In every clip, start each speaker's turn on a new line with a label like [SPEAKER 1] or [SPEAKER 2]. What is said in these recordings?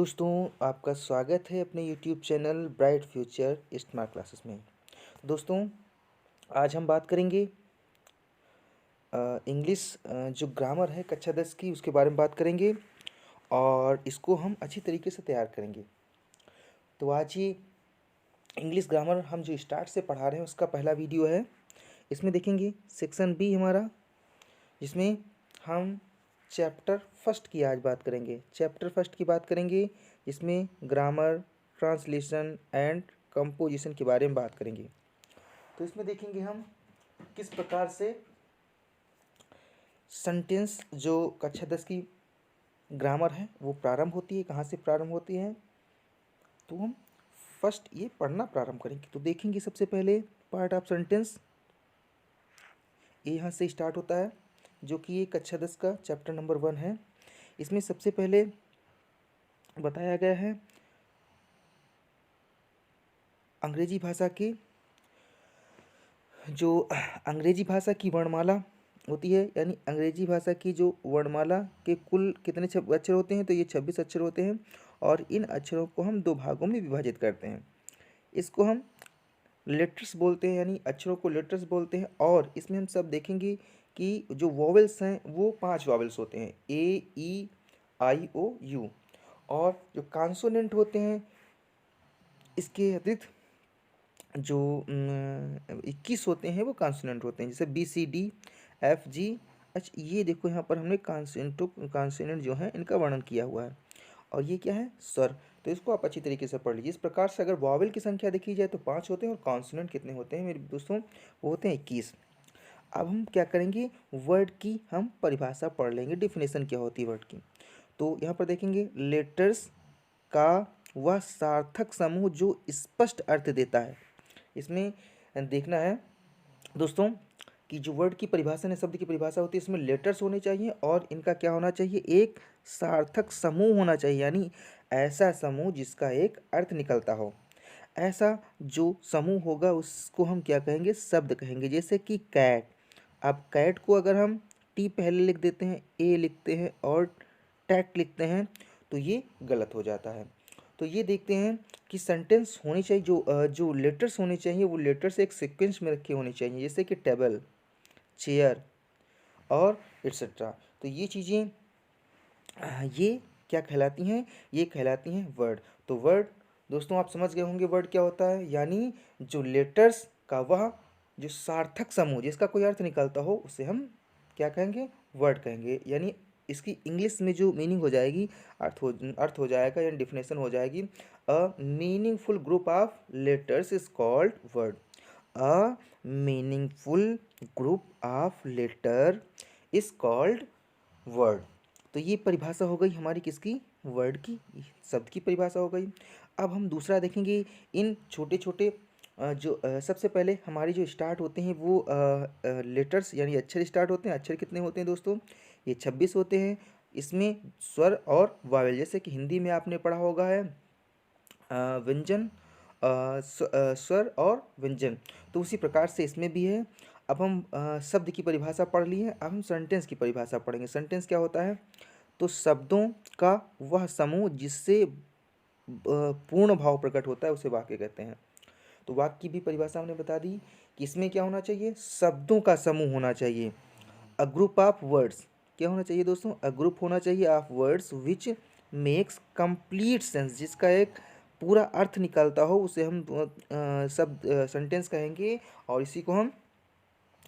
[SPEAKER 1] दोस्तों, आपका स्वागत है अपने YouTube channel bright future smart classes में। दोस्तों, आज हम बात करेंगे इंग्लिश जो ग्रामर है कक्षा 10 की, उसके बारे में बात करेंगे और इसको हम अच्छी तरीके से तैयार करेंगे। तो आज ये इंग्लिश ग्रामर हम जो स्टार्ट से पढ़ा रहे हैं उसका पहला वीडियो है। इसमें देखेंगे सेक्शन बी हमारा, जिसमें हम चैप्टर फर्स्ट की आज बात करेंगे। चैप्टर फर्स्ट की बात करेंगे जिसमें ग्रामर, ट्रांसलेशन एंड कंपोजिशन के बारे में बात करेंगे। तो इसमें देखेंगे हम किस प्रकार से सेंटेंस जो कक्षा 10 की ग्रामर है वो प्रारंभ होती है, कहाँ से प्रारंभ होती है। तो हम फर्स्ट ये पढ़ना प्रारंभ करेंगे। तो देखेंगे सबसे पहले पार्ट ऑफ सेंटेंस, ये यहाँ से स्टार्ट होता है, जो कि ये कक्षा 10 का चैप्टर नंबर 1 है। इसमें सबसे पहले बताया गया है अंग्रेजी भाषा की जो अंग्रेजी भाषा की वर्णमाला होती है, यानी अंग्रेजी भाषा की जो वर्णमाला के कुल कितने अक्षर होते हैं, तो ये 26 अक्षर होते हैं और इन अक्षरों को हम दो भागों में विभाजित करते हैं। इसको हम लेटर्स बोलते हैं, यानी अक्षरों को लेटर्स बोलते हैं। और इसमें हम सब देखेंगे कि जो वॉवेल्स हैं वो 5 वॉवेल्स होते हैं, ए ई आई ओ यू। और जो कॉन्सोनेंट होते हैं इसके अतिरिक्त जो 21 होते हैं वो कॉन्सोनेंट होते हैं, जैसे B C D F G H. ये देखो यहाँ पर हमने कॉन्सोनेंट जो है इनका वर्णन किया हुआ है। और ये क्या है, स्वर। तो इसको आप अच्छी तरीके से पढ़ लीजिए। इस प्रकार से अगर वॉवेल की संख्या देखी जाए तो 5 होते हैं और कॉन्सोनेंट कितने होते हैं मेरे दोस्तों, वो होते हैं 21। अब हम क्या करेंगे, वर्ड की हम परिभाषा पढ़ लेंगे, डिफिनेशन क्या होती है वर्ड की। तो यहाँ पर देखेंगे लेटर्स का वह सार्थक समूह जो स्पष्ट अर्थ देता है। इसमें देखना है दोस्तों कि जो वर्ड की परिभाषा है, शब्द की परिभाषा होती है, इसमें लेटर्स होने चाहिए और इनका क्या होना चाहिए, एक सार्थक समूह होना चाहिए, यानी ऐसा समूह जिसका एक अर्थ निकलता हो। ऐसा जो समूह होगा उसको हम क्या कहेंगे, शब्द कहेंगे। जैसे कि कैट। अब कैट को अगर हम टी पहले लिख देते हैं, ए लिखते हैं और टैट लिखते हैं तो ये गलत हो जाता है। तो ये देखते हैं कि सेंटेंस होनी चाहिए, जो लेटर्स होने चाहिए वो लेटर्स एक सीक्वेंस में रखे होने चाहिए, जैसे कि टेबल, चेयर और एट्सेट्रा। तो ये चीज़ें ये क्या कहलाती हैं, ये कहलाती हैं वर्ड। तो वर्ड दोस्तों आप समझ गए होंगे वर्ड क्या होता है, यानी जो लेटर्स का वह जो सार्थक समूह जिसका कोई अर्थ निकलता हो उसे हम क्या कहेंगे, वर्ड कहेंगे। यानी इसकी इंग्लिश में जो मीनिंग हो जाएगी, अर्थ हो जाएगा, यानी डिफिनेशन हो जाएगी, a meaningful group of letters is called word. A meaningful group of letter is called word. तो ये परिभाषा हो गई हमारी किसकी, वर्ड की, शब्द की परिभाषा हो गई। अब हम दूसरा देखेंगे इन छोटे छोटे सबसे पहले हमारी जो स्टार्ट होते हैं वो लेटर्स यानी अक्षर स्टार्ट होते हैं। अक्षर कितने होते हैं दोस्तों, ये 26 होते हैं। इसमें स्वर और वावेल, जैसे कि हिंदी में आपने पढ़ा होगा है व्यंजन, स्वर और व्यंजन, तो उसी प्रकार से इसमें भी है। अब हम शब्द की परिभाषा पढ़ लिए, अब हम सेंटेंस की परिभाषा पढ़ेंगे। सेंटेंस क्या होता है, तो शब्दों का वह समूह जिससे पूर्ण भाव प्रकट होता है उसे वाक्य कहते हैं। तो वाक्य की भी परिभाषा हमने बता दी कि इसमें क्या होना चाहिए, शब्दों का समूह होना चाहिए। अ ग्रुप ऑफ वर्ड्स, क्या होना चाहिए दोस्तों, अ ग्रुप होना चाहिए of words which makes complete sense, जिसका एक पूरा अर्थ निकलता हो उसे हम सब सेंटेंस कहेंगे और इसी को हम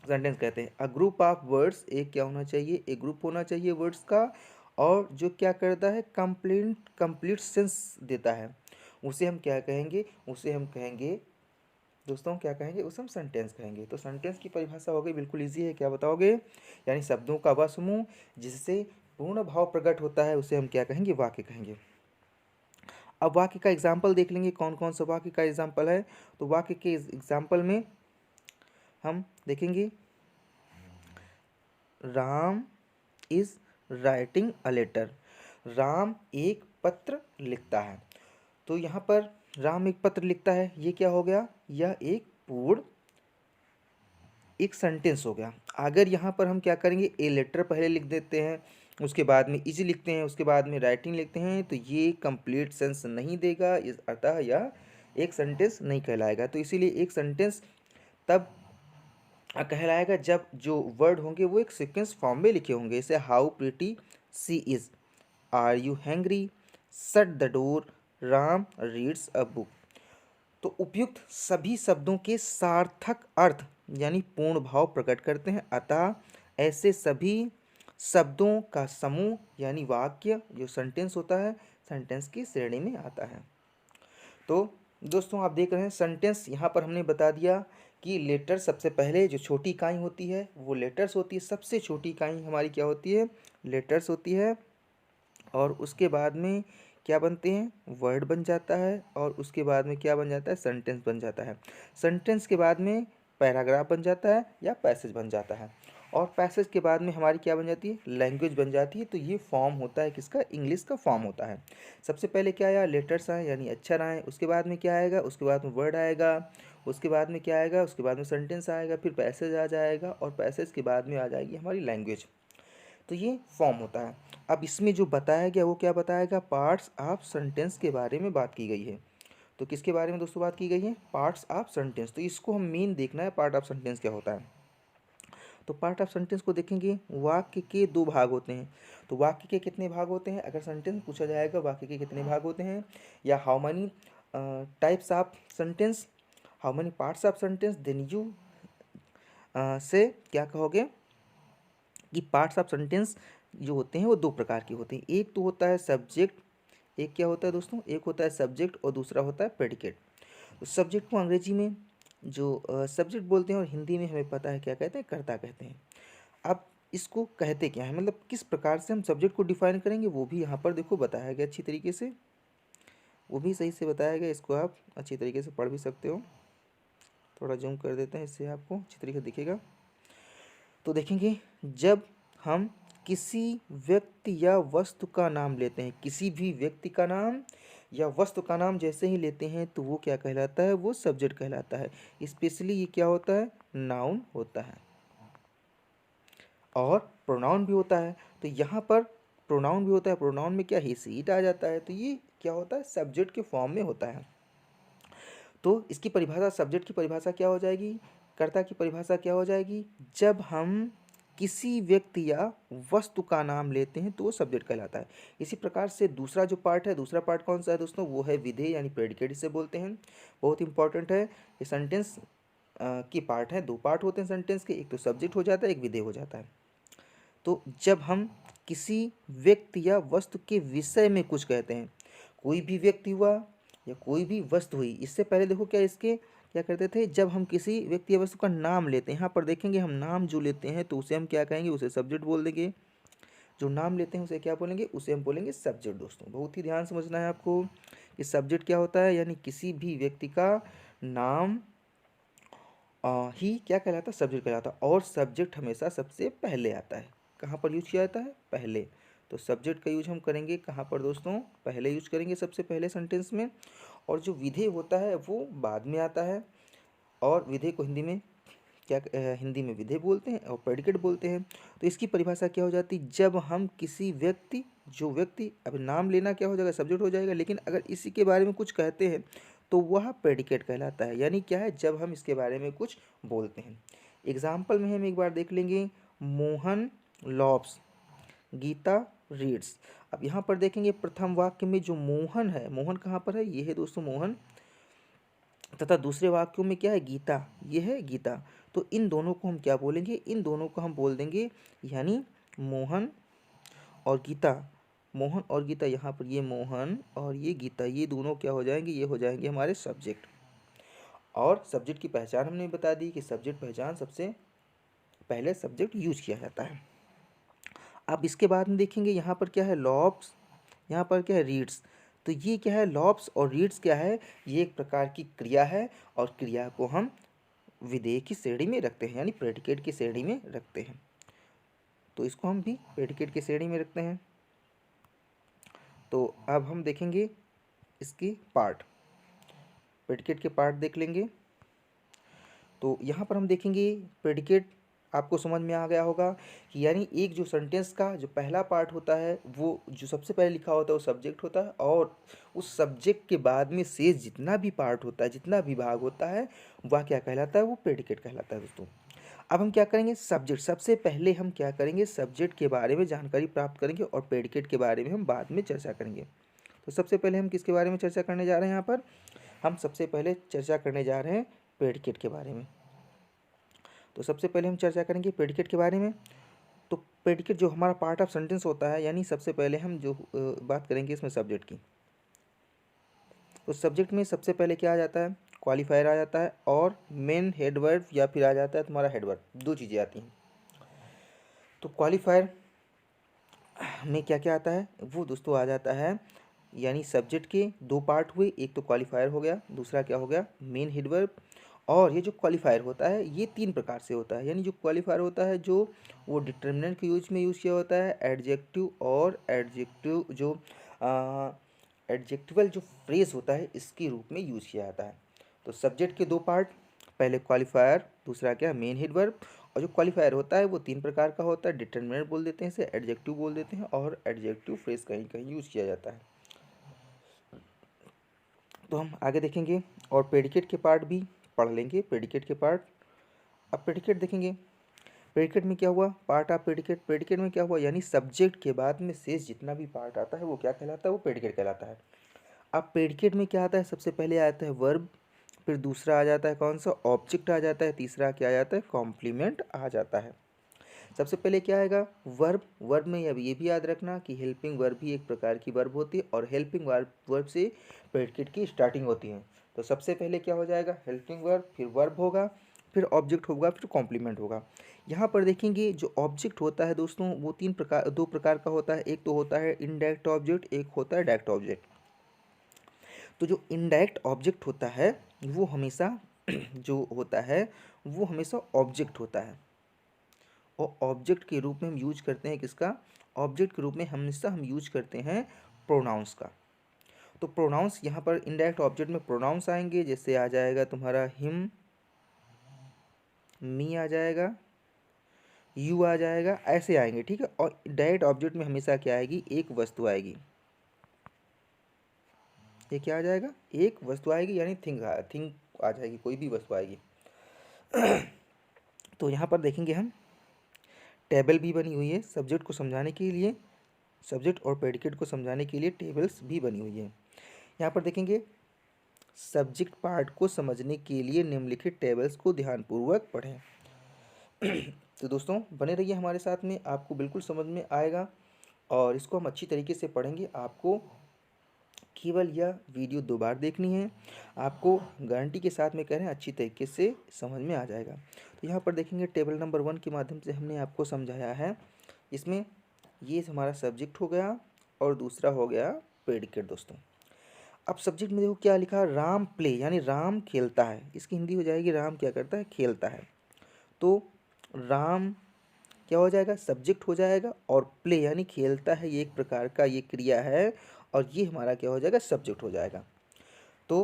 [SPEAKER 1] सेंटेंस कहते हैं। अ ग्रुप ऑफ वर्ड्स, एक क्या होना चाहिए, एक ग्रुप होना चाहिए वर्ड्स का, और जो क्या करता है, कंप्लीट सेंस देता है, उसे हम क्या कहेंगे, उसे हम कहेंगे दोस्तों, क्या कहेंगे, उसे हम सेंटेंस कहेंगे। तो सेंटेंस की परिभाषा हो गई, बिल्कुल इजी है, क्या बताओगे, यानी शब्दों का वह समूह जिससे पूर्ण भाव प्रकट होता है उसे हम क्या कहेंगे, वाक्य कहेंगे। अब वाक्य का एग्जाम्पल देख लेंगे, कौन कौन सा वाक्य का एग्जाम्पल है। तो वाक्य के एग्जाम्पल में हम देखेंगे Ram is writing a letter. Ram एक पत्र लिखता है। तो यहाँ पर राम एक पत्र लिखता है, ये क्या हो गया, यह एक पूर्ण एक सेंटेंस हो गया। अगर यहाँ पर हम क्या करेंगे, ए लेटर पहले लिख देते हैं उसके बाद में इजी लिखते हैं, उसके बाद में राइटिंग लिखते हैं, तो ये कंप्लीट सेंस नहीं देगा, इस अतः यह एक सेंटेंस नहीं कहलाएगा। तो इसीलिए एक सेंटेंस तब कहलाएगा जब जो वर्ड होंगे वो एक सीक्वेंस फॉर्म में लिखे होंगे। जैसे how pretty she is, are you hungry, shut the door, Ram reads a book. तो उपयुक्त सभी शब्दों के सार्थक अर्थ यानी पूर्ण भाव प्रकट करते हैं, अतः ऐसे सभी शब्दों का समूह यानी वाक्य जो सेंटेंस होता है सेंटेंस की श्रेणी में आता है। तो दोस्तों आप देख रहे हैं सेंटेंस, यहाँ पर हमने बता दिया कि लेटर सबसे पहले जो छोटी इकाई होती है वो लेटर्स होती है, सबसे छोटी इकाई हमारी क्या होती है, लेटर्स होती है। और उसके बाद में क्या बनते हैं, वर्ड बन जाता है, और उसके बाद में क्या बन जाता है, सेंटेंस बन जाता है। सेंटेंस के बाद में पैराग्राफ बन जाता है या पैसेज बन जाता है, और पैसेज के बाद में हमारी क्या बन जाती है, लैंग्वेज बन जाती है। तो ये फॉर्म होता है किसका, इंग्लिश का फॉर्म होता है। सबसे पहले क्या आया, लेटर्स आए यानी अक्षर आए, उसके बाद में क्या आएगा, उसके बाद में वर्ड आएगा, उसके बाद में क्या आएगा, उसके बाद में सेंटेंस आएगा, फिर पैसेज आ जाएगा, और पैसेज के बाद में आ जाएगी हमारी लैंग्वेज। तो ये फॉर्म होता है। अब इसमें जो बताया गया वो क्या बताएगा, पार्ट्स ऑफ सेंटेंस के बारे में बात की गई है। तो किसके बारे में दोस्तों बात की गई है, पार्ट्स ऑफ सेंटेंस। तो इसको हम मेन देखना है, पार्ट ऑफ सेंटेंस क्या होता है। तो पार्ट ऑफ सेंटेंस को देखेंगे, वाक्य के दो भाग होते हैं। तो वाक्य के कितने भाग होते हैं, अगर सेंटेंस पूछा जाएगा वाक्य के कितने भाग होते हैं, या how many types of sentence, how many parts of sentence, then you say क्या कहोगे कि पार्ट्स ऑफ सेंटेंस जो होते हैं वो दो प्रकार के होते हैं। एक तो होता है सब्जेक्ट, एक क्या होता है दोस्तों, एक होता है सब्जेक्ट और दूसरा होता है प्रेडिकेट। तो सब्जेक्ट को अंग्रेजी में जो सब्जेक्ट बोलते हैं, और हिंदी में हमें पता है क्या कहते हैं, कर्ता कहते हैं। अब इसको कहते क्या है, मतलब किस प्रकार से हम सब्जेक्ट को डिफाइन करेंगे वो भी यहाँ पर देखो बताया गया अच्छी तरीके से, वो भी सही से बताया गया। इसको आप अच्छी तरीके से पढ़ भी सकते हो, थोड़ा जूम कर देते हैं, इससे आपको अच्छी तरीके से दिखेगा। तो देखेंगे, जब हम किसी व्यक्ति या वस्तु का नाम लेते हैं, किसी भी व्यक्ति का नाम या वस्तु का नाम जैसे ही लेते हैं तो वो क्या कहलाता है, वो सब्जेक्ट कहलाता है। स्पेशली ये क्या होता है, नाउन होता है, और प्रोनाउन भी होता है। तो यहाँ पर प्रोनाउन भी होता है, प्रोनाउन में क्या, ही सी इट आ जाता है, तो ये क्या होता है, सब्जेक्ट के फॉर्म में होता है। तो इसकी परिभाषा, सब्जेक्ट की परिभाषा क्या हो जाएगी, कर्ता की परिभाषा क्या हो जाएगी, जब हम किसी व्यक्ति या वस्तु का नाम लेते हैं तो वो सब्जेक्ट कहलाता है। इसी प्रकार से दूसरा जो पार्ट है, दूसरा पार्ट कौन सा है दोस्तों, वो है विधेय यानी प्रेडिकेट, इसे बोलते हैं। बहुत इंपॉर्टेंट है ये सेंटेंस की पार्ट है, दो पार्ट होते हैं सेंटेंस के, एक तो सब्जेक्ट हो जाता है, एक विधेय हो जाता है। तो जब हम किसी व्यक्ति या वस्तु के विषय में कुछ कहते हैं, कोई भी व्यक्ति हुआ या कोई भी वस्तु हुई, इससे पहले देखो क्या इसके क्या करते थे, जब हम किसी व्यक्ति या वस्तु का नाम लेते हैं, यहाँ पर देखेंगे हम नाम जो लेते हैं तो उसे हम क्या कहेंगे, उसे सब्जेक्ट बोल देंगे। जो नाम लेते हैं उसे क्या बोलेंगे, उसे हम बोलेंगे सब्जेक्ट। दोस्तों बहुत ही ध्यान समझना है आपको कि सब्जेक्ट क्या होता है, यानी किसी भी व्यक्ति का नाम ही क्या कहलाता है, सब्जेक्ट कहलाता है। और सब्जेक्ट हमेशा सबसे पहले आता है, कहाँ पर यूज किया जाता है, पहले। तो सब्जेक्ट का यूज हम करेंगे कहाँ पर दोस्तों, पहले यूज करेंगे सबसे पहले सेंटेंस में। और जो विधेय होता है वो बाद में आता है, और विधेय को हिंदी में क्या हिंदी में विधेय बोलते हैं और प्रेडिकेट बोलते हैं। तो इसकी परिभाषा क्या हो जाती, जब हम किसी व्यक्ति, जो व्यक्ति, अब नाम लेना क्या हो जाएगा, सब्जेक्ट हो जाएगा, लेकिन अगर इसी के बारे में कुछ कहते हैं तो वह प्रेडिकेट कहलाता है। यानी क्या है, जब हम इसके बारे में कुछ बोलते हैं। एग्जाम्पल में हम एक बार देख लेंगे, मोहन लॉब्स, गीता रीड्स। अब यहाँ पर देखेंगे प्रथम वाक्य में जो मोहन है, मोहन कहाँ पर है, ये है दोस्तों मोहन, तथा दूसरे वाक्यों में क्या है, गीता, ये है गीता। तो इन दोनों को हम क्या बोलेंगे, इन दोनों को हम बोल देंगे, यानी मोहन और गीता, मोहन और गीता, यहाँ पर ये मोहन और ये गीता, ये दोनों क्या हो जाएंगे, ये हो जाएंगे हमारे सब्जेक्ट। और सब्जेक्ट की पहचान हमने बता दी कि सब्जेक्ट पहचान सबसे पहले सब्जेक्ट यूज किया जाता है। अब इसके बाद में देखेंगे यहाँ पर क्या है, लॉब्स, यहाँ पर क्या है, रीड्स। तो ये क्या है, लॉब्स और रीड्स क्या है, ये एक प्रकार की क्रिया है, और क्रिया को हम विधेय की श्रेणी में रखते हैं, यानी प्रेडिकेट की श्रेणी में रखते हैं। तो इसको हम भी प्रेडिकेट की श्रेणी में रखते हैं। तो अब हम देखेंगे इसकी पार्ट, प्रेडिकेट के पार्ट देख लेंगे। तो यहाँ पर हम देखेंगे प्रेडिकेट आपको समझ में आ गया होगा कि यानी एक जो सेंटेंस का जो पहला पार्ट होता है वो जो सबसे पहले लिखा होता है वो सब्जेक्ट होता है, और उस सब्जेक्ट के बाद में शेष जितना भी पार्ट होता है, जितना भी भाग होता है, वह क्या कहलाता है, वो प्रेडिकेट कहलाता है दोस्तों। अब हम क्या करेंगे, सब्जेक्ट, सबसे पहले हम क्या करेंगे, सब्जेक्ट के बारे में जानकारी प्राप्त करेंगे और प्रेडिकेट के बारे में हम बाद में चर्चा करेंगे। तो सबसे पहले हम किसके बारे में चर्चा करने जा रहे हैं, यहाँ पर हम सबसे पहले चर्चा करने जा रहे हैं प्रेडिकेट के बारे में। तो सबसे पहले हम चर्चा करेंगे प्रेडिकेट के बारे में। तो प्रेडिकेट जो हमारा पार्ट ऑफ सेंटेंस होता है, यानी सबसे पहले हम जो बात करेंगे इसमें सब्जेक्ट की। तो सब्जेक्ट में सबसे पहले क्या आ जाता है, क्वालिफायर आ जाता है और मेन हेडवर्ड या फिर आ जाता है तुम्हारा हेडवर्ड, दो चीज़ें आती हैं। तो क्वालिफायर में क्या क्या आता है वो दोस्तों आ जाता है, यानी सब्जेक्ट के दो पार्ट हुए, एक तो क्वालिफायर हो गया, दूसरा क्या हो गया, मेन हेडवर्ब। और ये जो क्वालिफायर होता है ये तीन प्रकार से होता है, यानी जो क्वालिफायर होता है जो वो डिटर्मिनेंट के यूज में यूज़ किया होता है, एडजेक्टिव और एडजेक्टिव जो एडजेक्टिवल जो फ्रेज होता है इसके रूप में यूज़ किया जाता है। तो सब्जेक्ट के दो पार्ट, पहले क्वालिफायर, दूसरा क्या, मेन हेडवर्ब। और जो क्वालिफायर होता है वो तीन प्रकार का होता है, डिटर्मिनेंट बोल देते हैं इसे, एडजेक्टिव बोल देते हैं, और एडजेक्टिव फ्रेज कहीं कहीं यूज़ किया जाता है। तो हम आगे देखेंगे और प्रेडिकेट के पार्ट भी पढ़ लेंगे, प्रेडिकेट के पार्ट। अब प्रेडिकेट देखेंगे, प्रेडिकेट में क्या हुआ, पार्ट ऑफ प्रेडिकेट, प्रेडिकेट में क्या हुआ, यानी सब्जेक्ट के बाद में शेष जितना भी पार्ट आता है वो क्या कहलाता है, वो प्रेडिकेट कहलाता है। अब प्रेडिकेट में क्या आता है, सबसे पहले आता है वर्ब, फिर दूसरा आ जाता है कौन सा, ऑब्जेक्ट आ जाता है, तीसरा क्या आ जाता है, कॉम्प्लीमेंट आ जाता है। सबसे पहले क्या आएगा, वर्ब। वर्ब में अब ये भी याद रखना कि हेल्पिंग वर्ब भी एक प्रकार की वर्ब होती है और हेल्पिंग वर्ब से प्रेडिकेट की स्टार्टिंग होती है। तो सबसे पहले क्या हो जाएगा, हेल्पिंग वर्ब, फिर वर्ब होगा, फिर ऑब्जेक्ट होगा, फिर कॉम्प्लीमेंट होगा। यहाँ पर देखेंगे जो ऑब्जेक्ट होता है दोस्तों वो दो प्रकार का होता है, एक तो होता है इनडायरेक्ट ऑब्जेक्ट, एक होता है डायरेक्ट ऑब्जेक्ट। तो जो इनडायरेक्ट ऑब्जेक्ट होता है वो हमेशा जो होता है वो हमेशा ऑब्जेक्ट होता है, और ऑब्जेक्ट के रूप में हम यूज करते हैं किसका, ऑब्जेक्ट के रूप में हमेशा हम यूज करते हैं प्रोनाउंस का। तो प्रोनाउंस यहाँ पर इनडायरेक्ट ऑब्जेक्ट में प्रोनाउंस आएंगे, जैसे आ जाएगा तुम्हारा हिम, मी आ जाएगा, यू आ जाएगा, ऐसे आएंगे, ठीक है। और डायरेक्ट ऑब्जेक्ट में हमेशा क्या आएगी, एक वस्तु आएगी। ये क्या आ जाएगा, एक वस्तु आएगी, यानी थिंग आ जाएगी, कोई भी वस्तु आएगी। तो यहाँ पर देखेंगे हम टेबल भी बनी हुई है सब्जेक्ट को समझाने के लिए, सब्जेक्ट और प्रेडिकेट को समझाने के लिए टेबल्स भी बनी हुई है। यहाँ पर देखेंगे सब्जेक्ट पार्ट को समझने के लिए निम्नलिखित टेबल्स को ध्यानपूर्वक पढ़ें। तो दोस्तों बने रहिए हमारे साथ में, आपको बिल्कुल समझ में आएगा और इसको हम अच्छी तरीके से पढ़ेंगे। आपको केवल यह वीडियो 2 बार देखनी है, आपको गारंटी के साथ में कह रहे हैं अच्छी तरीके से समझ में आ जाएगा। तो यहाँ पर देखेंगे टेबल नंबर 1 के माध्यम से हमने आपको समझाया है। इसमें ये हमारा सब्जेक्ट हो गया और दूसरा हो गया प्रेडिकेट दोस्तों। अब सब्जेक्ट में देखो क्या लिखा, राम प्ले, यानी राम खेलता है, इसकी हिंदी हो जाएगी राम क्या करता है, खेलता है। तो राम क्या हो जाएगा, सब्जेक्ट हो जाएगा, और प्ले यानी खेलता है, ये एक प्रकार का ये क्रिया है, और ये हमारा क्या हो जाएगा, सब्जेक्ट हो जाएगा। तो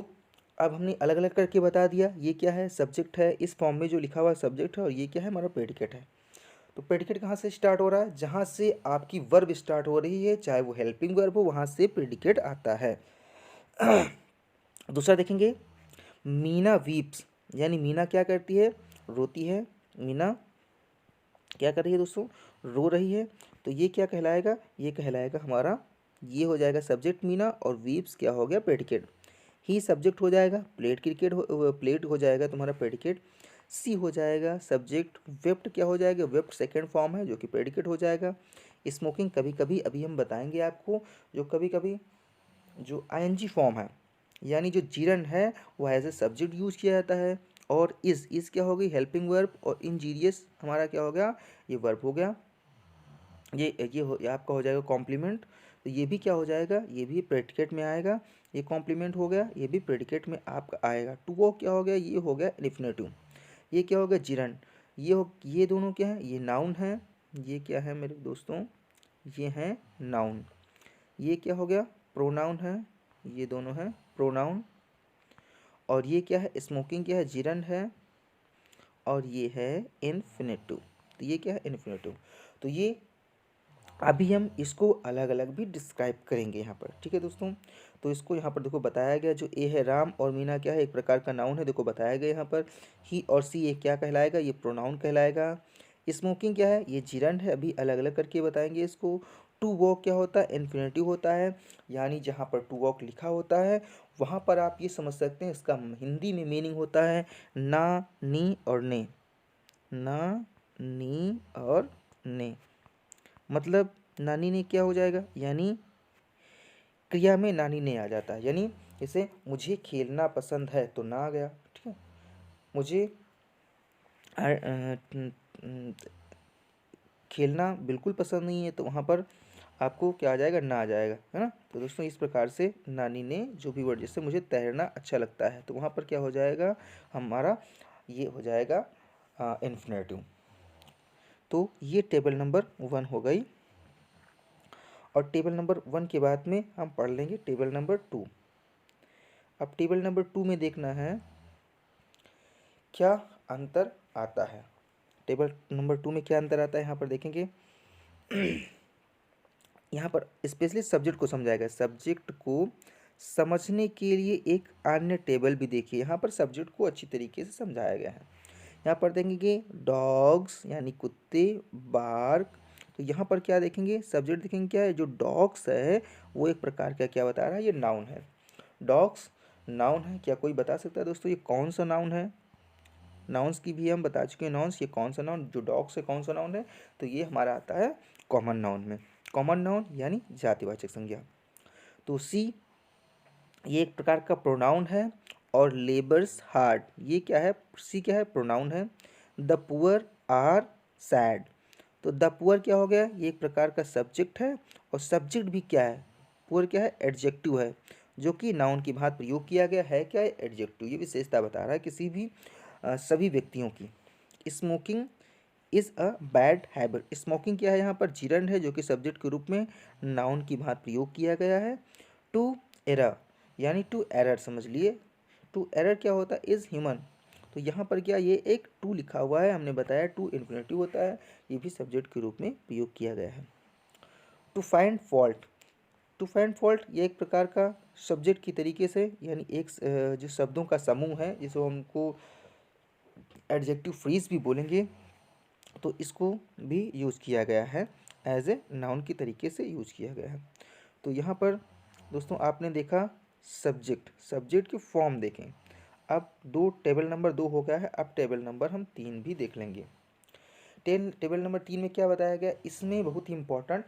[SPEAKER 1] अब हमने अलग अलग करके बता दिया, ये क्या है, सब्जेक्ट है, इस फॉर्म में जो लिखा हुआ सब्जेक्ट है, और ये क्या है, हमारा प्रेडिकेट है। तो प्रेडिकेट कहाँ से स्टार्ट हो रहा है, जहाँ से आपकी वर्ब स्टार्ट हो रही है, चाहे वो हेल्पिंग वर्ब हो, वहाँ से प्रेडिकेट आता है। दूसरा देखेंगे मीना वीप्स, यानी मीना क्या करती है, रोती है, मीना क्या कर रही है दोस्तों, रो रही है। तो ये क्या कहलाएगा, ये कहलाएगा हमारा, ये हो जाएगा सब्जेक्ट मीना, और वीप्स क्या हो गया, प्रेडिकेट। ही सब्जेक्ट हो जाएगा, प्लेट हो जाएगा तुम्हारा प्रेडिकेट। सी हो जाएगा सब्जेक्ट, वेप्ट क्या हो जाएगा, वेप्ट सेकेंड फॉर्म है जो कि प्रेडिकेट हो जाएगा। स्मोकिंग कभी कभी अभी हम बताएंगे आपको, जो कभी कभी जो आईएनजी फॉर्म है, यानी जो जीरन है वो एज ए सब्जेक्ट यूज किया जाता है। और इस क्या हो गई, हेल्पिंग वर्ब, और इंजीरियस हमारा क्या हो गया, ये वर्ब हो गया। ये आपका हो जाएगा कॉम्प्लीमेंट। तो ये भी क्या हो जाएगा, ये भी प्रेडिकेट में आएगा, ये कॉम्प्लीमेंट हो गया, ये भी प्रेडिकेट में आपका आएगा। टू वो क्या हो गया, ये हो गया इन्फिनेटिव, ये क्या हो गया, जीरन। ये दोनों क्या है, ये नाउन है, ये क्या है मेरे दोस्तों, ये हैं नाउन। ये क्या हो गया, प्रोनाउन है, ये दोनों हैं प्रोनाउन। और ये क्या है, स्मोकिंग क्या है, जीरन है, और ये है इन्फिनेटिव। तो ये क्या है, इन्फिनेटिव। तो ये अभी हम इसको अलग अलग भी डिस्क्राइब करेंगे यहाँ पर, ठीक है दोस्तों। तो इसको यहाँ पर देखो बताया गया, जो ए है राम और मीना क्या है, एक प्रकार का नाउन है, देखो बताया गया यहाँ पर। ही और सी ये क्या कहलाएगा, ये प्रोनाउन कहलाएगा। स्मोकिंग क्या है, ये जिरंड है, अभी अलग अलग करके बताएंगे इसको। टू वॉक क्या होता है, इन्फिनेटिव होता है, यानी जहाँ पर टू वॉक लिखा होता है वहाँ पर आप ये समझ सकते हैं इसका हिंदी में मीनिंग होता है ना, नी और ने। ना, नी और ने, मतलब नानी ने क्या हो जाएगा, यानी क्रिया में नानी ने आ जाता है। यानी जैसे मुझे खेलना पसंद है तो ना आ गया, ठीक है। मुझे खेलना बिल्कुल पसंद नहीं है तो वहाँ पर आपको क्या आ जाएगा, ना आ जाएगा, है ना। तो दोस्तों इस प्रकार से नानी ने जो भी वर्ड, जैसे मुझे तैरना अच्छा लगता है तो वहाँ पर क्या हो जाएगा हमारा, ये हो जाएगा इन्फिनेटिव। तो ये टेबल नंबर 1 हो गई। और टेबल नंबर 1 के बाद में हम पढ़ लेंगे टेबल नंबर 2। अब टेबल नंबर 2 में देखना है क्या अंतर आता है। टेबल नंबर 2 में क्या अंतर आता है यहाँ पर देखेंगे। यहाँ पर स्पेशली सब्जेक्ट को समझाएगा, सब्जेक्ट को समझने के लिए एक अन्य टेबल भी देखिए, यहाँ पर सब्जेक्ट को अच्छी तरीके से समझाया गया है। यहाँ पर देखेंगे डॉग्स यानी कुत्ते, बार्क। तो यहाँ पर क्या देखेंगे, सब्जेक्ट देखेंगे क्या है, जो डॉग्स है वो एक प्रकार का क्या बता रहा है, ये नाउन है। डॉग्स नाउन है, क्या कोई बता सकता है दोस्तों ये कौन सा नाउन है। नाउन्स की भी हम बता चुके हैं, नाउन्स ये कौन सा नाउन, जो डॉग्स है कौन सा नाउन है, तो ये हमारा आता है कॉमन नाउन में। कॉमन नाउन यानी जातिवाचक संज्ञा। तो सी ये एक प्रकार का प्रोनाउन है। और लेबर्स हार्ड ये क्या है, सी क्या है, प्रोनाउन है। द पुअर आर सैड, तो द पुअर क्या हो गया, ये एक प्रकार का सब्जेक्ट है। और सब्जेक्ट भी क्या है, पुअर क्या है, एडजेक्टिव है, जो कि नाउन की भांति प्रयोग किया गया है, क्या है, एडजेक्टिव। ये विशेषता बता रहा है किसी भी सभी व्यक्तियों की। Smoking is a bad habit, smoking क्या है, यहाँ पर जिरंड है जो कि सब्जेक्ट के रूप में नाउन की भांति प्रयोग किया गया है। टू एरर यानी टू एरर समझ लिए, टू एरर क्या होता है, इज़ ह्यूमन। तो यहाँ पर क्या, ये एक टू लिखा हुआ है, हमने बताया टू इन्फिनेटिव होता है, ये भी सब्जेक्ट के रूप में प्रयोग किया गया है। To find fault, to find fault ये एक प्रकार का सब्जेक्ट की तरीके से, यानी एक जो शब्दों का समूह है जिसको हमको एडजेक्टिव फ्रीज भी बोलेंगे, तो इसको भी यूज़ किया गया है, एज ए नाउन की तरीके से यूज़ किया गया है। तो यहाँ पर दोस्तों आपने देखा सब्जेक्ट, सब्जेक्ट की फॉर्म देखें। अब टेबल नंबर 2 हो गया है, अब टेबल नंबर हम 3 भी देख लेंगे। टेबल नंबर 3 में क्या बताया गया, इसमें बहुत ही इम्पोर्टेंट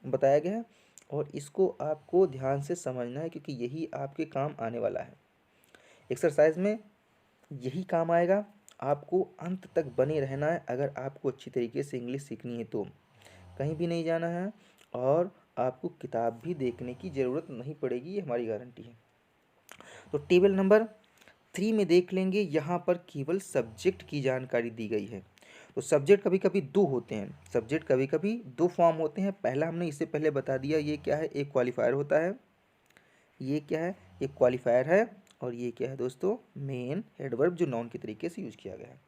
[SPEAKER 1] बताया गया है और इसको आपको ध्यान से समझना है क्योंकि यही आपके काम आने वाला है। एक्सरसाइज में यही काम आएगा, आपको अंत तक बने रहना है अगर आपको अच्छी तरीके से इंग्लिश सीखनी है तो। कहीं भी नहीं जाना है और आपको किताब भी देखने की ज़रूरत नहीं पड़ेगी, ये हमारी गारंटी है। तो टेबल नंबर 3 में देख लेंगे, यहाँ पर केवल सब्जेक्ट की जानकारी दी गई है। तो सब्जेक्ट कभी कभी दो होते हैं, सब्जेक्ट कभी कभी दो फॉर्म होते हैं। पहला हमने इससे पहले बता दिया, ये क्या है, एक क्वालिफायर होता है। ये क्या है, एक क्वालिफायर है। और ये क्या है दोस्तों, मेन एडवर्ब जो नाउन के तरीके से यूज किया गया है।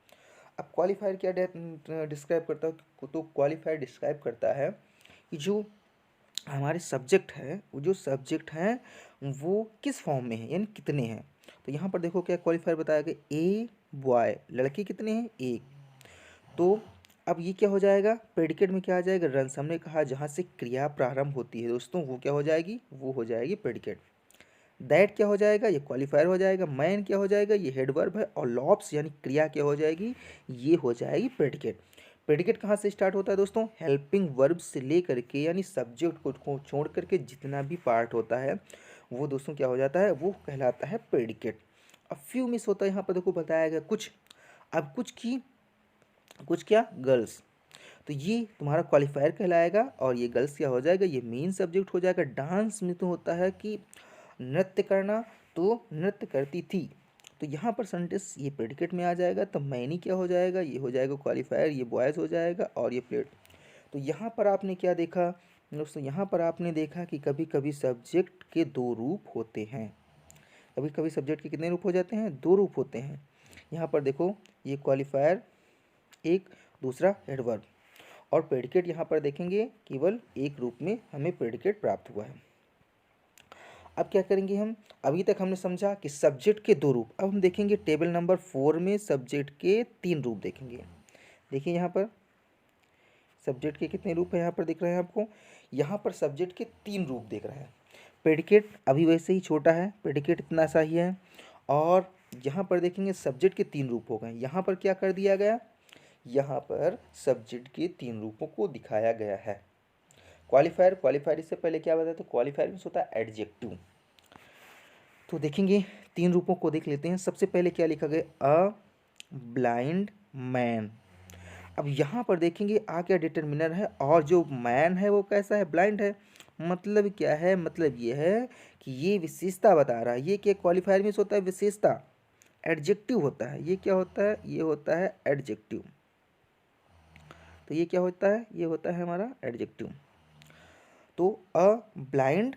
[SPEAKER 1] अब क्वालिफायर क्या डिस्क्राइब करता है, तो क्वालिफायर डिस्क्राइब करता है कि जो हमारे सब्जेक्ट है, वो जो सब्जेक्ट हैं वो किस फॉर्म में है, यानी कितने हैं। तो यहाँ पर देखो क्या क्वालिफायर बताया गया, ए बॉय, लड़के कितने हैं, एक। तो अब ये क्या हो जाएगा, प्रेडिकेट में क्या आ जाएगा, रन्स। हमने कहा जहाँ से क्रिया प्रारंभ होती है दोस्तों वो क्या हो जाएगी, वो हो जाएगी प्रेडिकेट। दैट क्या हो जाएगा, ये क्वालिफायर हो जाएगा। मैन क्या हो जाएगा, ये हेडवर्ब है। और लॉप्स यानी क्रिया क्या हो जाएगी, ये हो जाएगी प्रेडिकेट। प्रेडिकेट कहाँ से स्टार्ट होता है दोस्तों, हेल्पिंग वर्ब से लेकर के, यानी सब्जेक्ट को छोड़ करके जितना भी पार्ट होता है वो दोस्तों क्या हो जाता है, वो कहलाता है प्रेडिकेट। अब फ्यू मिस होता है यहाँ पर, देखो बताया गया कुछ। अब कुछ क्या, गर्ल्स, तो ये तुम्हारा क्वालिफायर कहलाएगा। और ये गर्ल्स क्या हो जाएगा, ये मेन सब्जेक्ट हो जाएगा। डांस में तो होता है कि नृत्य करना, तो नृत्य करती थी, तो यहाँ पर सेंटेंस ये प्रेडिकेट में आ जाएगा। तो मैनी क्या हो जाएगा, ये हो जाएगा क्वालिफायर, ये बॉयज़ हो जाएगा और ये प्लेट। तो यहाँ पर आपने क्या देखा दोस्तों, यहाँ पर आपने देखा कि कभी कभी सब्जेक्ट के दो रूप होते हैं। कभी कभी सब्जेक्ट के कितने रूप हो जाते हैं, दो रूप होते हैं। यहाँ पर देखो ये क्वालिफायर एक दूसरा एडवर्ब। और प्रेडिकेट यहाँ पर देखेंगे केवल एक रूप में हमें प्रेडिकेट प्राप्त हुआ है। अब क्या करेंगे हम, अभी तक हमने समझा कि सब्जेक्ट के दो रूप, अब हम देखेंगे टेबल नंबर 4 में सब्जेक्ट के 3 रूप देखेंगे। देखिए यहाँ पर सब्जेक्ट के कितने रूप है यहाँ पर दिख रहे हैं आपको, यहाँ पर सब्जेक्ट के 3 रूप दिख रहे हैं। प्रेडिकेट अभी वैसे ही छोटा है, प्रेडिकेट इतना सा ही है। और यहाँ पर देखेंगे सब्जेक्ट के 3 रूप हो गए। यहाँ पर क्या कर दिया गया, यहाँ पर सब्जेक्ट के 3 रूपों को दिखाया गया है। क्वालिफायर, क्वालिफायर इससे पहले क्या बताया, तो क्वालिफायर में होता है एडजेक्टिव। तो देखेंगे 3 रूपों को देख लेते हैं। सबसे पहले क्या लिखा गया, अ ब्लाइंड मैन। अब यहाँ पर देखेंगे आ क्या डिटर्मिनर है, और जो मैन है वो कैसा है, ब्लाइंड है। मतलब क्या है, मतलब ये है कि ये विशेषता बता रहा है। ये क्या क्वालिफायर में होता है, विशेषता, एडजेक्टिव होता है। ये क्या होता है, ये होता है एडजेक्टिव। तो ये क्या होता है, ये होता है हमारा एडजेक्टिव। तो अ ब्लाइंड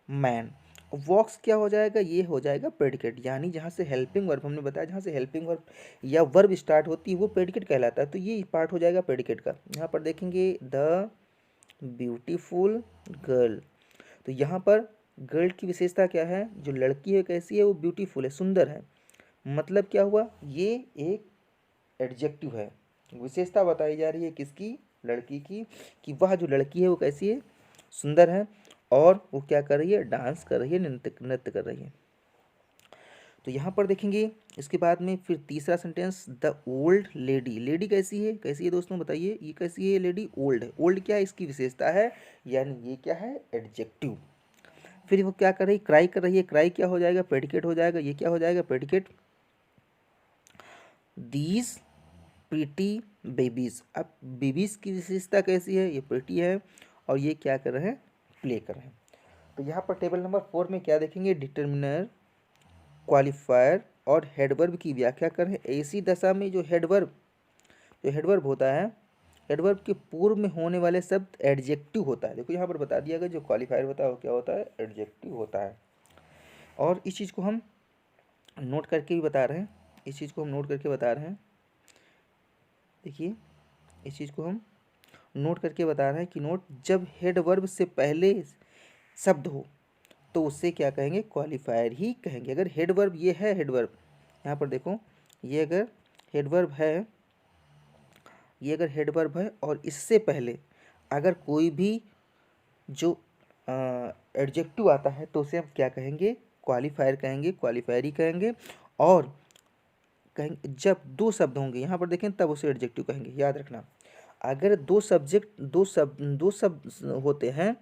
[SPEAKER 1] मैन, वॉक्स क्या हो जाएगा, ये हो जाएगा प्रेडिकेट। यानी जहाँ से हेल्पिंग वर्ब, हमने बताया जहाँ से हेल्पिंग वर्ब या वर्ब स्टार्ट होती है वो प्रेडिकेट कहलाता है। तो ये पार्ट हो जाएगा प्रेडिकेट का। यहाँ पर देखेंगे द ब्यूटीफुल गर्ल। तो यहाँ पर गर्ल की विशेषता क्या है, जो लड़की है कैसी है, वो ब्यूटीफुल है, सुंदर है। मतलब क्या हुआ, ये एक एडजेक्टिव है, विशेषता बताई जा रही है किसकी, लड़की की, कि वह जो लड़की है वो कैसी है, सुंदर है। और वो क्या कर रही है, डांस कर रही है, नृत्य नृत्य कर रही है। तो यहाँ पर देखेंगे इसके बाद में फिर तीसरा sentence, the old lady. Lady कैसी है दोस्तों बताइए, ये कैसी है, लेडी ओल्ड है। ओल्ड क्या है, इसकी विशेषता है, यानी ये क्या है, एडजेक्टिव। फिर वो क्या कर रही है, क्राई कर रही है। क्राई क्या हो जाएगा, प्रेडिकेट हो जाएगा। ये क्या हो जाएगा, प्रेडिकेट। These pretty babies. अब बेबीज की विशेषता कैसी है, ये प्रीटी है, और ये क्या कर रहे हैं, प्ले कर रहे हैं। तो यहाँ पर टेबल नंबर 4 में क्या देखेंगे, डिटर्मिनर, क्वालिफायर और हेडवर्ब की व्याख्या करें। ऐसी दशा में जो हेडवर्ब होता है, हेडवर्ब के पूर्व में होने वाले शब्द एडजेक्टिव होता है। देखो यहाँ पर बता दिया गया, जो क्वालिफायर होता है वो क्या होता है, एडजेक्टिव होता है। और इस चीज़ को हम नोट करके भी बता रहे हैं, इस चीज़ को हम नोट करके बता रहे हैं। देखिए इस चीज़ को हम नोट करके बता रहे हैं कि नोट, जब हेडवर्ब से पहले शब्द हो तो उससे क्या कहेंगे, क्वालिफायर ही कहेंगे। अगर हेडवर्ब ये है, हेडवर्ब यहाँ पर देखो, ये अगर हेडवर्ब है, ये अगर हेडवर्ब है और इससे पहले अगर कोई भी जो एडजेक्टिव आता है तो उसे हम क्या कहेंगे, क्वालिफायर कहेंगे, क्वालिफायर ही कहेंगे। और कहेंगे जब दो शब्द होंगे यहाँ पर देखें तब उसे एडजेक्टिव कहेंगे। याद रखना, अगर दो शब्द होते हैं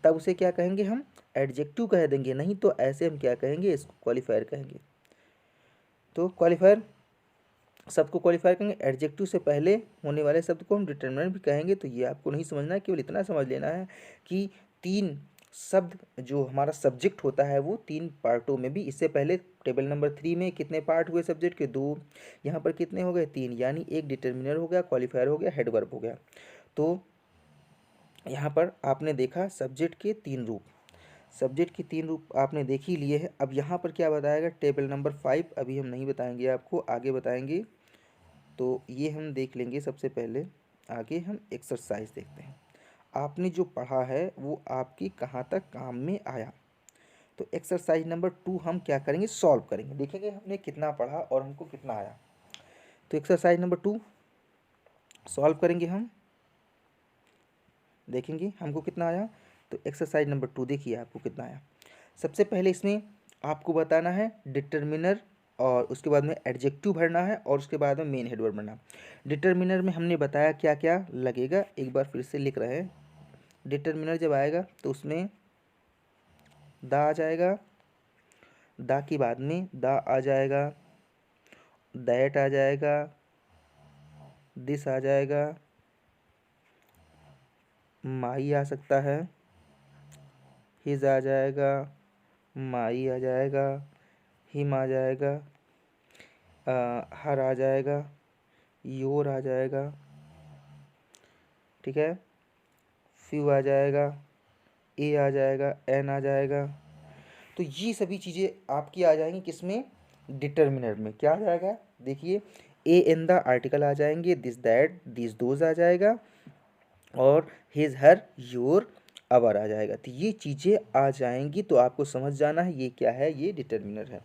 [SPEAKER 1] तब उसे क्या कहेंगे, हम एडजेक्टिव कह देंगे। नहीं तो ऐसे हम क्या कहेंगे, इसको क्वालिफायर कहेंगे। तो क्वालिफायर शब्द को क्वालिफायर कहेंगे, एडजेक्टिव से पहले होने वाले शब्द को हम डिटर्मिनेंट भी कहेंगे। तो ये आपको नहीं समझना है, केवल इतना समझ लेना है कि 3 शब्द जो हमारा सब्जेक्ट होता है वो 3 पार्टों में भी, इससे पहले टेबल नंबर 3 में कितने पार्ट हुए सब्जेक्ट के, 2। यहाँ पर कितने हो गए, 3। यानी एक डिटर्मिनर हो गया, क्वालिफायर हो गया, हेडवर्ब हो गया। तो यहाँ पर आपने देखा सब्जेक्ट के 3 रूप, सब्जेक्ट के 3 रूप आपने देख ही लिए हैं। अब यहाँ पर क्या बताएगा, टेबल नंबर 5 अभी हम नहीं बताएंगे, आपको आगे बताएंगे। तो ये हम देख लेंगे। सबसे पहले आगे हम एक्सरसाइज देखते हैं। आपने जो पढ़ा है वो आपकी कहाँ तक काम में आया। तो एक्सरसाइज नंबर 2 हम क्या करेंगे, सॉल्व करेंगे, देखेंगे हमने कितना पढ़ा और हमको कितना आया। तो एक्सरसाइज नंबर 2 सॉल्व करेंगे हम, देखेंगे हमको कितना आया। तो एक्सरसाइज नंबर 2 देखिए आपको कितना आया। सबसे पहले इसमें आपको बताना है डिटर्मिनर, और उसके बाद में एडजेक्टिव भरना है, और उसके बाद में मेन हेडवर्ड भरना। डिटर्मिनर में हमने बताया क्या क्या लगेगा, एक बार फिर से लिख रहे हैं। डिटर्मिनर जब आएगा तो उसमें द आ जाएगा, द के बाद में द आ जाएगा, दैट आ जाएगा, दिस आ जाएगा, माई आ सकता है, हिज आ जाएगा, माई आ जाएगा, हिम आ जाएगा, हर आ जाएगा, योर आ जाएगा, ठीक है, फ्यू आ जाएगा, ए आ जाएगा, एन आ जाएगा। तो ये सभी चीज़ें आपकी आ जाएंगी किसमें, डिटर्मिनर में। क्या आ जाएगा, देखिए ए इन द आर्टिकल आ जाएंगे, दिस दैट दिस दोज आ जाएगा, और हिज हर योर अवर आ जाएगा। तो ये चीज़ें आ जाएंगी तो आपको समझ जाना है ये क्या है, ये डिटर्मिनर है।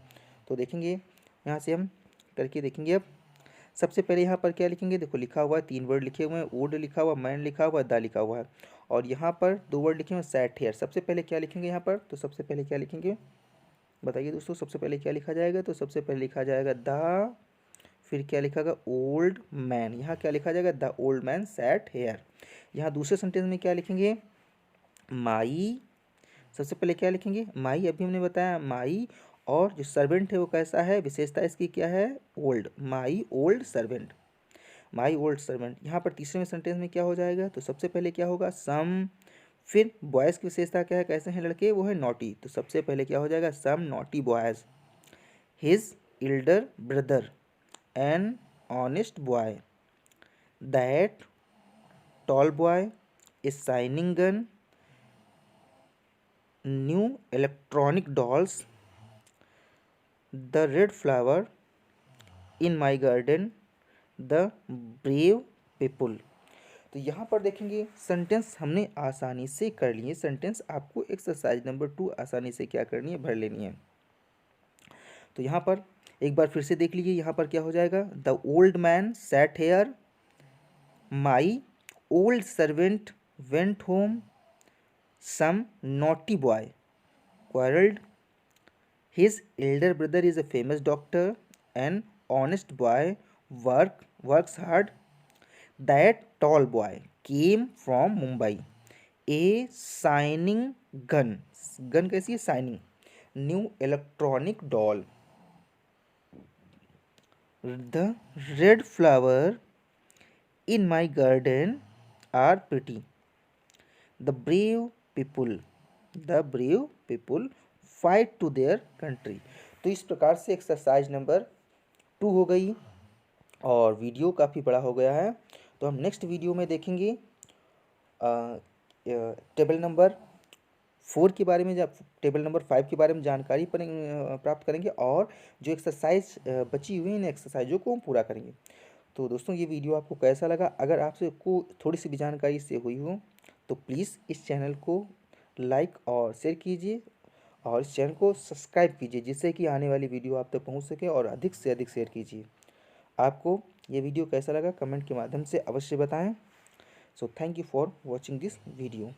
[SPEAKER 1] तो देखेंगे यहाँ से हम करके देखेंगे। अब सबसे पहले यहाँ पर क्या लिखेंगे, देखो लिखा हुआ है, 3 वर्ड लिखे हुए हैं, वुड लिखा हुआ, मैन लिखा हुआ, द लिखा हुआ है, और यहाँ पर 2 वर्ड लिखे हुए हैं, सैट हेयर। सबसे पहले क्या लिखेंगे यहाँ पर, तो सबसे पहले क्या लिखेंगे बताइए दोस्तों, सबसे पहले क्या लिखा जाएगा, तो सबसे पहले लिखा जाएगा द, फिर क्या लिखा गया ओल्ड मैन, यहाँ क्या लिखा जाएगा the old man sat here. यहाँ दूसरे सेंटेंस में क्या लिखेंगे, माई, सबसे पहले क्या लिखेंगे माई, अभी हमने बताया माई, और जो सर्वेंट है वो कैसा है, विशेषता इसकी क्या है, ओल्ड, माई ओल्ड सर्वेंट, माई ओल्ड सर्वेंट। यहाँ पर तीसरे में सेंटेंस में क्या हो जाएगा, तो सबसे पहले क्या होगा सम, फिर बॉयज़ की विशेषता क्या है, कैसे हैं लड़के, वो है नॉटी, तो सबसे पहले क्या हो जाएगा some naughty boys, his elder brother an honest boy, that tall boy, a shining gun, new electronic dolls, the red flower in my garden, the brave people. तो यहाँ पर देखेंगे सेंटेंस हमने आसानी से कर लिए। सेंटेंस आपको एक्सरसाइज नंबर 2 आसानी से क्या करनी है, भर लेनी है। तो यहाँ पर एक बार फिर से देख लीजिए, यहाँ पर क्या हो जाएगा, the old man sat here, my old servant went home, some naughty boy quarreled, his elder brother is a famous doctor, an honest boy works hard, that tall boy came from Mumbai, a shining gun, gun कैसी है shining, new electronic doll, the red flower in my garden are pretty, the brave people, the brave people fight to their country. तो इस प्रकार से exercise number 2 हो गई, और video काफ़ी बड़ा हो गया है। तो हम नेक्स्ट वीडियो में देखेंगे टेबल नंबर 4 के बारे में, जब टेबल नंबर 5 के बारे में जानकारी प्राप्त करेंगे, और जो एक्सरसाइज बची हुई इन एक्सरसाइजों को हम पूरा करेंगे। तो दोस्तों ये वीडियो आपको कैसा लगा, अगर आपसे को थोड़ी सी भी जानकारी से हुई हो तो प्लीज़ इस चैनल को लाइक और शेयर कीजिए, और इस चैनल को सब्सक्राइब कीजिए, जिससे कि आने वाली वीडियो आप तक पहुंच सके, और अधिक से अधिक शेयर कीजिए। आपको ये वीडियो कैसा लगा कमेंट के माध्यम से अवश्य बताएं। So thank you for watching this video.